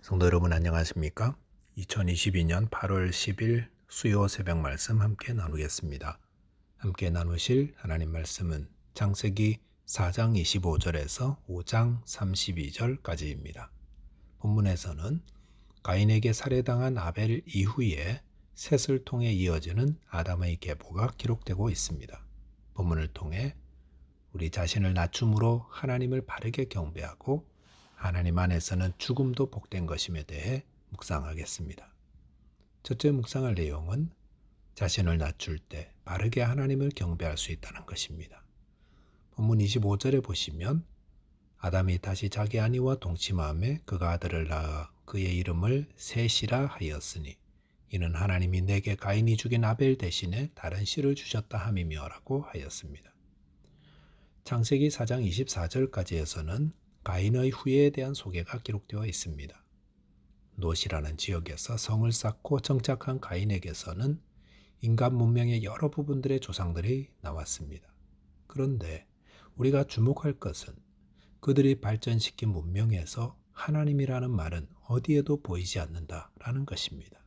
성도 여러분 안녕하십니까? 2022년 8월 10일 수요 새벽 말씀 함께 나누겠습니다. 함께 나누실 하나님 말씀은 창세기 4장 25절에서 5장 32절까지입니다. 본문에서는 가인에게 살해당한 아벨 이후에 셋을 통해 이어지는 아담의 계보가 기록되고 있습니다. 본문을 통해 우리 자신을 낮춤으로 하나님을 바르게 경배하고 하나님 안에서는 죽음도 복된 것임에 대해 묵상하겠습니다. 첫째 묵상할 내용은 자신을 낮출 때 바르게 하나님을 경배할 수 있다는 것입니다. 본문 25절에 보시면 아담이 다시 자기 아내와 동침하며 그가 아들을 낳아 그의 이름을 셋이라 하였으니 이는 하나님이 내게 가인이 죽인 아벨 대신에 다른 씨를 주셨다 함이며라고 하였습니다. 창세기 4장 24절까지에서는 가인의 후예에 대한 소개가 기록되어 있습니다. 놋이라는 지역에서 성을 쌓고 정착한 가인에게서는 인간 문명의 여러 부분들의 조상들이 나왔습니다. 그런데 우리가 주목할 것은 그들이 발전시킨 문명에서 하나님이라는 말은 어디에도 보이지 않는다라는 것입니다.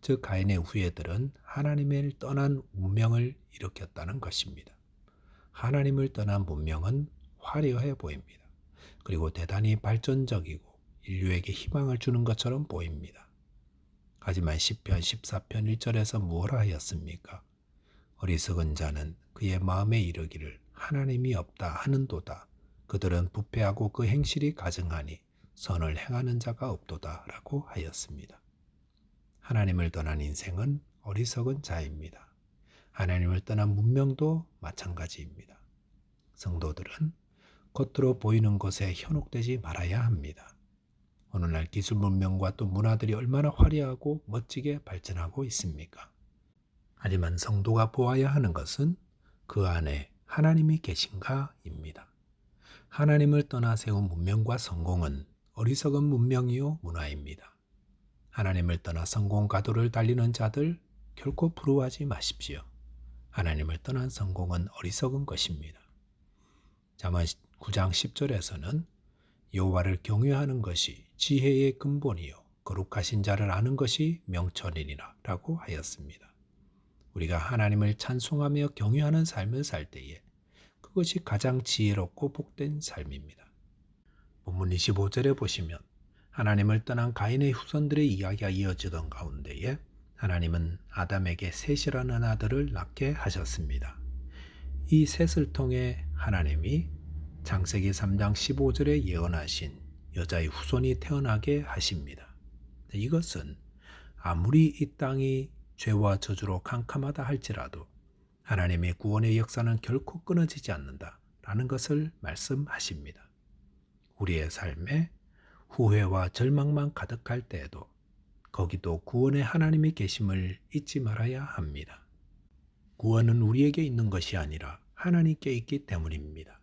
즉 가인의 후예들은 하나님을 떠난 문명을 일으켰다는 것입니다. 하나님을 떠난 문명은 화려해 보입니다. 그리고 대단히 발전적이고 인류에게 희망을 주는 것처럼 보입니다. 하지만 시편 14편 1절에서 무엇라 하였습니까? 어리석은 자는 그의 마음에 이르기를 하나님이 없다 하는도다. 그들은 부패하고 그 행실이 가증하니 선을 행하는 자가 없도다 라고 하였습니다. 하나님을 떠난 인생은 어리석은 자입니다. 하나님을 떠난 문명도 마찬가지입니다. 성도들은 겉으로 보이는 것에 현혹되지 말아야 합니다. 오늘날 기술 문명과 또 문화들이 얼마나 화려하고 멋지게 발전하고 있습니까? 하지만 성도가 보아야 하는 것은 그 안에 하나님이 계신가입니다. 하나님을 떠나 세운 문명과 성공은 어리석은 문명이요 문화입니다. 하나님을 떠나 성공 가도를 달리는 자들 결코 부러워하지 마십시오. 하나님을 떠난 성공은 어리석은 것입니다. 잠언 9장 10절에서는 여호와를 경외하는 것이 지혜의 근본이요 거룩하신 자를 아는 것이 명철이니라 라고 하였습니다. 우리가 하나님을 찬송하며 경외하는 삶을 살 때에 그것이 가장 지혜롭고 복된 삶입니다. 본문 25절에 보시면 하나님을 떠난 가인의 후손들의 이야기가 이어지던 가운데에 하나님은 아담에게 셋이라는 아들을 낳게 하셨습니다. 이 셋을 통해 하나님이 창세기 3장 15절에 예언하신 여자의 후손이 태어나게 하십니다. 이것은 아무리 이 땅이 죄와 저주로 캄캄하다 할지라도 하나님의 구원의 역사는 결코 끊어지지 않는다라는 것을 말씀하십니다. 우리의 삶에 후회와 절망만 가득할 때에도 거기도 구원의 하나님이 계심을 잊지 말아야 합니다. 구원은 우리에게 있는 것이 아니라 하나님께 있기 때문입니다.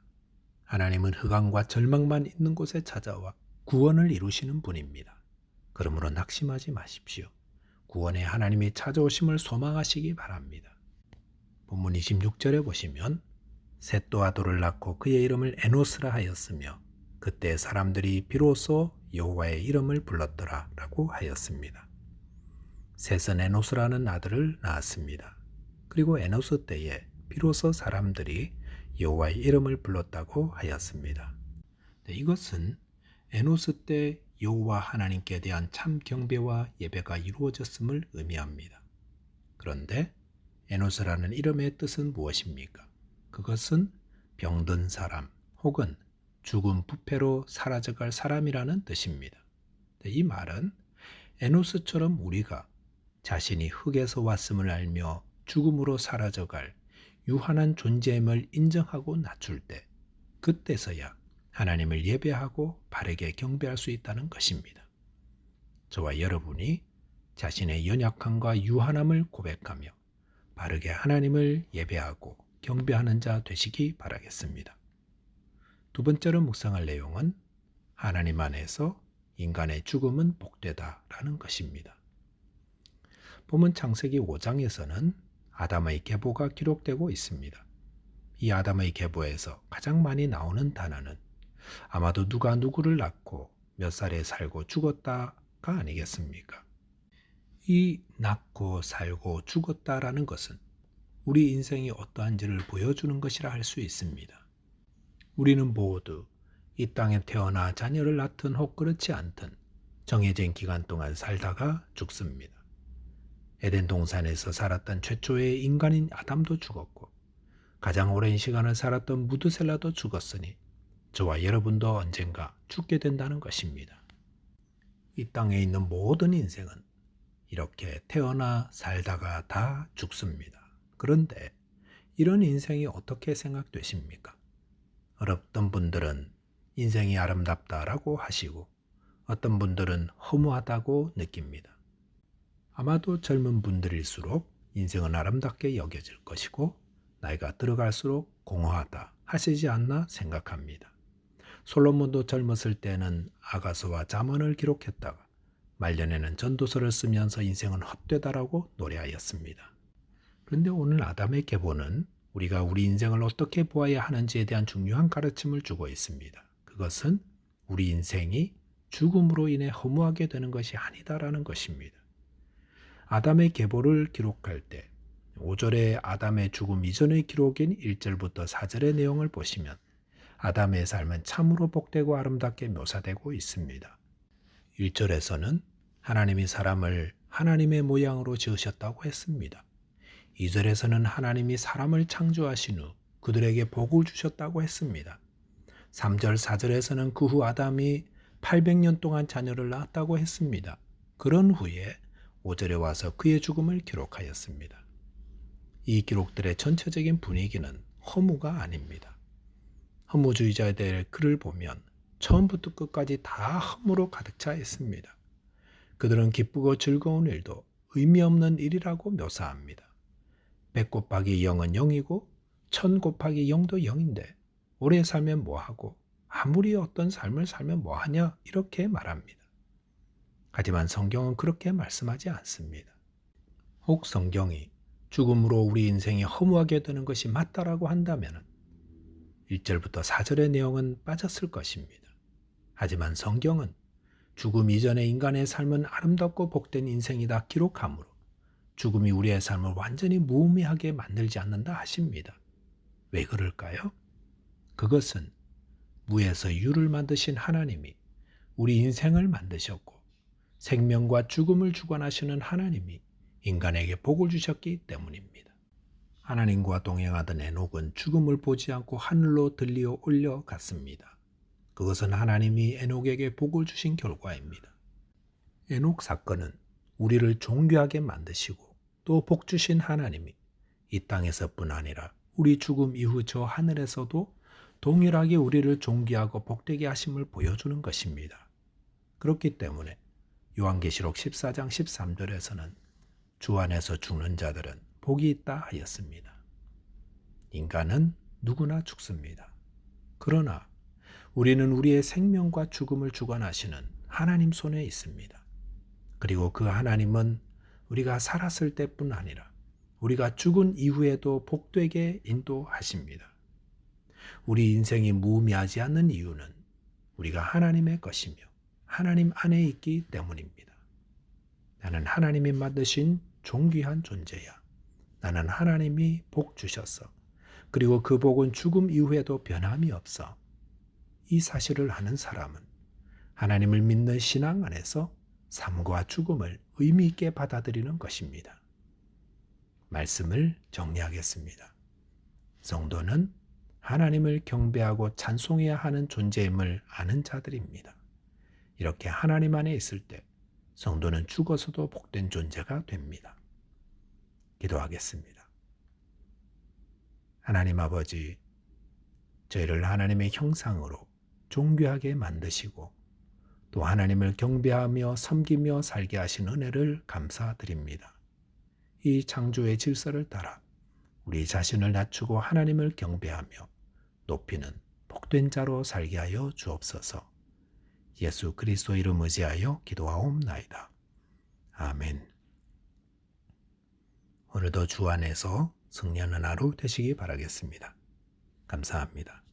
하나님은 흑암과 절망만 있는 곳에 찾아와 구원을 이루시는 분입니다. 그러므로 낙심하지 마십시오. 구원의 하나님이 찾아오심을 소망하시기 바랍니다. 본문 26절에 보시면 셋도 아도를 낳고 그의 이름을 에노스라 하였으며 그때 사람들이 비로소 여호와의 이름을 불렀더라 라고 하였습니다. 셋은 에노스라는 아들을 낳았습니다. 그리고 에노스 때에 비로소 사람들이 여호와의 이름을 불렀다고 하였습니다. 이것은 에노스 때 여호와 하나님께 대한 참 경배와 예배가 이루어졌음을 의미합니다. 그런데 에노스라는 이름의 뜻은 무엇입니까? 그것은 병든 사람 혹은 죽은 부패로 사라져갈 사람이라는 뜻입니다. 이 말은 에노스처럼 우리가 자신이 흙에서 왔음을 알며 죽음으로 사라져갈 유한한 존재임을 인정하고 낮출 때 그때서야 하나님을 예배하고 바르게 경배할 수 있다는 것입니다. 저와 여러분이 자신의 연약함과 유한함을 고백하며 바르게 하나님을 예배하고 경배하는 자 되시기 바라겠습니다. 두 번째로 묵상할 내용은 하나님 안에서 인간의 죽음은 복되다라는 것입니다. 본문 창세기 5장에서는 아담의 계보가 기록되고 있습니다. 이 아담의 계보에서 가장 많이 나오는 단어는 아마도 누가 누구를 낳고 몇 살에 살고 죽었다가 아니겠습니까? 이 낳고 살고 죽었다라는 것은 우리 인생이 어떠한지를 보여주는 것이라 할 수 있습니다. 우리는 모두 이 땅에 태어나 자녀를 낳든 혹 그렇지 않든 정해진 기간 동안 살다가 죽습니다. 에덴 동산에서 살았던 최초의 인간인 아담도 죽었고 가장 오랜 시간을 살았던 무드셀라도 죽었으니 저와 여러분도 언젠가 죽게 된다는 것입니다. 이 땅에 있는 모든 인생은 이렇게 태어나 살다가 다 죽습니다. 그런데 이런 인생이 어떻게 생각되십니까? 어떤 분들은 인생이 아름답다라고 하시고 어떤 분들은 허무하다고 느낍니다. 아마도 젊은 분들일수록 인생은 아름답게 여겨질 것이고 나이가 들어갈수록 공허하다 하시지 않나 생각합니다. 솔로몬도 젊었을 때는 아가서와 잠언을 기록했다가 말년에는 전도서를 쓰면서 인생은 헛되다라고 노래하였습니다. 그런데 오늘 아담의 계보는 우리가 우리 인생을 어떻게 보아야 하는지에 대한 중요한 가르침을 주고 있습니다. 그것은 우리 인생이 죽음으로 인해 허무하게 되는 것이 아니다라는 것입니다. 아담의 계보를 기록할 때 5절의 아담의 죽음 이전의 기록인 1절부터 4절의 내용을 보시면 아담의 삶은 참으로 복되고 아름답게 묘사되고 있습니다. 1절에서는 하나님이 사람을 하나님의 모양으로 지으셨다고 했습니다. 2절에서는 하나님이 사람을 창조하신 후 그들에게 복을 주셨다고 했습니다. 3절, 4절에서는 그 후 아담이 800년 동안 자녀를 낳았다고 했습니다. 그런 후에 5절에 와서 그의 죽음을 기록하였습니다. 이 기록들의 전체적인 분위기는 허무가 아닙니다. 허무주의자들의 글을 보면 처음부터 끝까지 다 허무로 가득 차 있습니다. 그들은 기쁘고 즐거운 일도 의미 없는 일이라고 묘사합니다. 100 곱하기 0은 0이고 1000 곱하기 0도 0인데 오래 살면 뭐하고 아무리 어떤 삶을 살면 뭐하냐 이렇게 말합니다. 하지만 성경은 그렇게 말씀하지 않습니다. 혹 성경이 죽음으로 우리 인생이 허무하게 되는 것이 맞다라고 한다면 1절부터 4절의 내용은 빠졌을 것입니다. 하지만 성경은 죽음 이전의 인간의 삶은 아름답고 복된 인생이다 기록하므로 죽음이 우리의 삶을 완전히 무의미하게 만들지 않는다 하십니다. 왜 그럴까요? 그것은 무에서 유를 만드신 하나님이 우리 인생을 만드셨고 생명과 죽음을 주관하시는 하나님이 인간에게 복을 주셨기 때문입니다. 하나님과 동행하던 에녹은 죽음을 보지 않고 하늘로 들리어 올려갔습니다. 그것은 하나님이 에녹에게 복을 주신 결과입니다. 에녹 사건은 우리를 존귀하게 만드시고 또 복 주신 하나님이 이 땅에서뿐 아니라 우리 죽음 이후 저 하늘에서도 동일하게 우리를 존귀하고 복되게 하심을 보여주는 것입니다. 그렇기 때문에 요한계시록 14장 13절에서는 주 안에서 죽는 자들은 복이 있다 하였습니다. 인간은 누구나 죽습니다. 그러나 우리는 우리의 생명과 죽음을 주관하시는 하나님 손에 있습니다. 그리고 그 하나님은 우리가 살았을 때뿐 아니라 우리가 죽은 이후에도 복되게 인도하십니다. 우리 인생이 무의미하지 않는 이유는 우리가 하나님의 것이며 하나님 안에 있기 때문입니다. 나는 하나님이 만드신 존귀한 존재야. 나는 하나님이 복 주셨어. 그리고 그 복은 죽음 이후에도 변함이 없어. 이 사실을 아는 사람은 하나님을 믿는 신앙 안에서 삶과 죽음을 의미 있게 받아들이는 것입니다. 말씀을 정리하겠습니다. 성도는 하나님을 경배하고 찬송해야 하는 존재임을 아는 자들입니다. 이렇게 하나님 안에 있을 때 성도는 죽어서도 복된 존재가 됩니다. 기도하겠습니다. 하나님 아버지, 저희를 하나님의 형상으로 존귀하게 만드시고 또 하나님을 경배하며 섬기며 살게 하신 은혜를 감사드립니다. 이 창조의 질서를 따라 우리 자신을 낮추고 하나님을 경배하며 높이는 복된 자로 살게 하여 주옵소서. 예수 그리스도 이름 의지하여 기도하옵나이다. 아멘. 오늘도 주 안에서 승리하는 하루 되시기 바라겠습니다. 감사합니다.